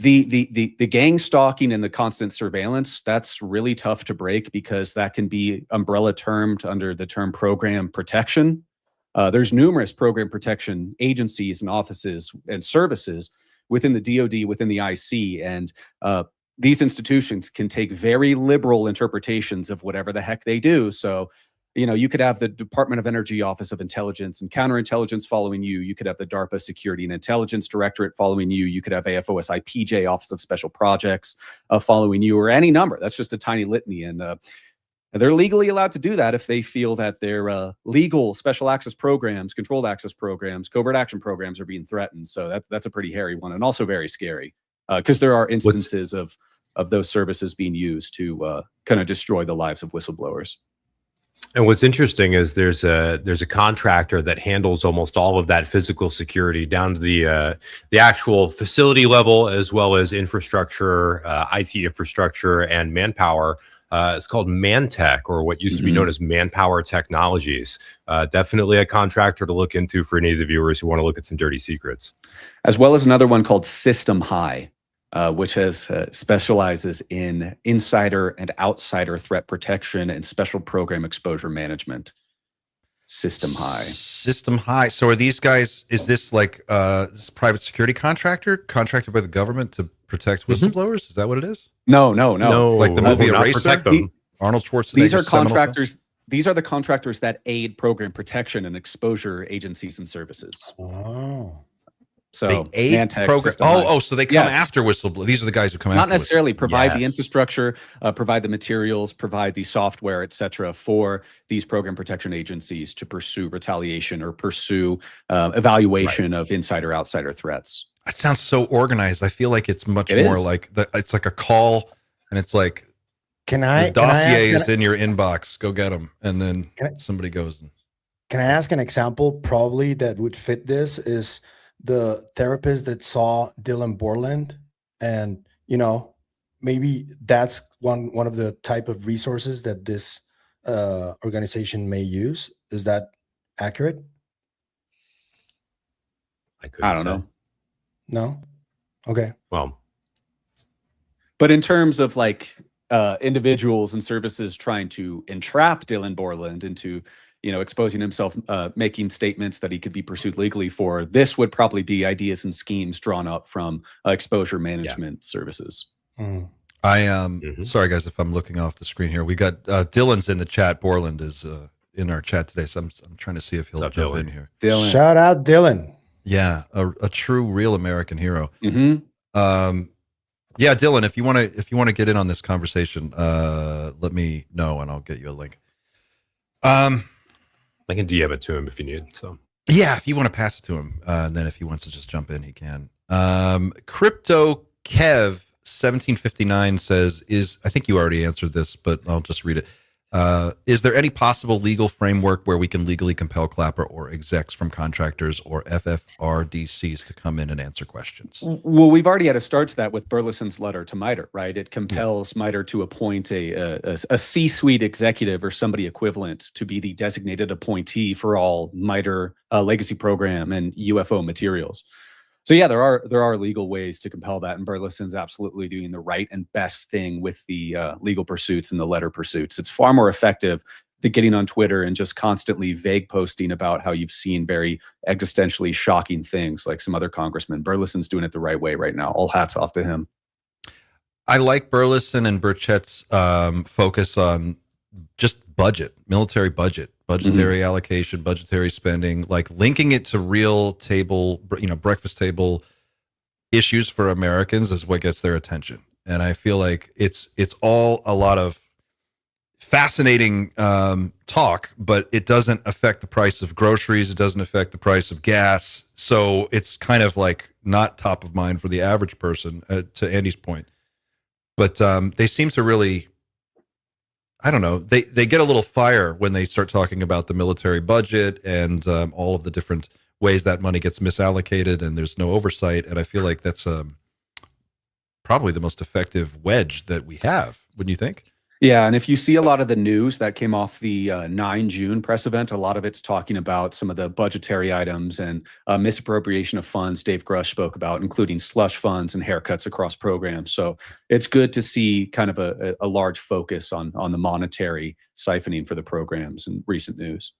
The gang stalking and the constant surveillance, that's really tough to break because that can be umbrella termed under the term program protection. There's numerous program protection agencies and offices and services within the DoD, within the IC, and these institutions can take very liberal interpretations of whatever the heck they do. So, you could have the Department of Energy Office of Intelligence and Counterintelligence following you. You could have the DARPA Security and Intelligence Directorate following you. You could have AFOSI PJ, Office of Special Projects, following you, or any number. That's just a tiny litany. And they're legally allowed to do that if they feel that their legal special access programs, controlled access programs, covert action programs are being threatened. So that's a pretty hairy one, and also very scary because there are instances of those services being used to kind of destroy the lives of whistleblowers. And what's interesting is there's a contractor that handles almost all of that physical security down to the actual facility level, as well as infrastructure, IT infrastructure, and manpower. It's called Mantech, or what used to be known as Manpower Technologies. Definitely a contractor to look into for any of the viewers who want to look at some dirty secrets. As well as another one called System High, which specializes in insider and outsider threat protection and special program exposure management. System High. System High. So are these guys, is this like this private security contracted by the government to protect whistleblowers? Is that what it is? No. Like the movie Eraser? Arnold Schwarzenegger. These are contractors. These are the contractors that aid program protection and exposure agencies and services. Oh. So they aid program. So they come after whistleblowers. These are the guys who come after. Not necessarily provide the infrastructure, provide the materials, provide the software, etc., for these program protection agencies to pursue retaliation or pursue evaluation of insider outsider threats. That sounds so organized. I feel like it's much more like it's like a call, and it's like, the dossier is in your inbox. Go get them, and then somebody goes. Can I ask an example? Probably that would fit this is the therapist that saw Dylan Borland, and maybe that's one of the type of resources that this organization may use. Is that accurate? I don't know. No. Okay. Well, but in terms of like individuals and services trying to entrap Dylan Borland into exposing himself, making statements that he could be pursued legally for, this would probably be ideas and schemes drawn up from exposure management services. Sorry guys if I'm looking off the screen here. We got Dylan's in the chat. Borland is in our chat today, so I'm trying to see if he'll jump in here. Dylan. Shout out Dylan. Yeah, a true real American hero. Yeah, Dylan, if you want to get in on this conversation, let me know and I'll get you a link. I can DM it to him if you need. So yeah, if you want to pass it to him, and then if he wants to just jump in, he can. Crypto Kev 1759 says, I think you already answered this, but I'll just read it. Is there any possible legal framework where we can legally compel Clapper or execs from contractors or FFRDCs to come in and answer questions? Well, we've already had a start to that with Burleson's letter to MITRE, right? It compels MITRE to appoint a C-suite executive or somebody equivalent to be the designated appointee for all MITRE legacy program and UFO materials. So yeah, there are legal ways to compel that, and Burleson's absolutely doing the right and best thing with the legal pursuits and the letter pursuits. It's far more effective than getting on Twitter and just constantly vague posting about how you've seen very existentially shocking things like some other congressman. Burleson's doing it the right way right now. All hats off to him. I like Burleson and Burchett's focus on just budget, military budget, budgetary allocation, budgetary spending, like linking it to real table, breakfast table issues for Americans is what gets their attention. And I feel like it's all a lot of fascinating talk, but it doesn't affect the price of groceries. It doesn't affect the price of gas. So it's kind of like not top of mind for the average person, to Andy's point. But they seem to really, I don't know, they get a little fire when they start talking about the military budget and all of the different ways that money gets misallocated and there's no oversight. And I feel like that's probably the most effective wedge that we have, wouldn't you think? Yeah, and if you see a lot of the news that came off the 9 June press event, a lot of it's talking about some of the budgetary items and misappropriation of funds Dave Grush spoke about, including slush funds and haircuts across programs. So it's good to see kind of a large focus on the monetary siphoning for the programs in recent news.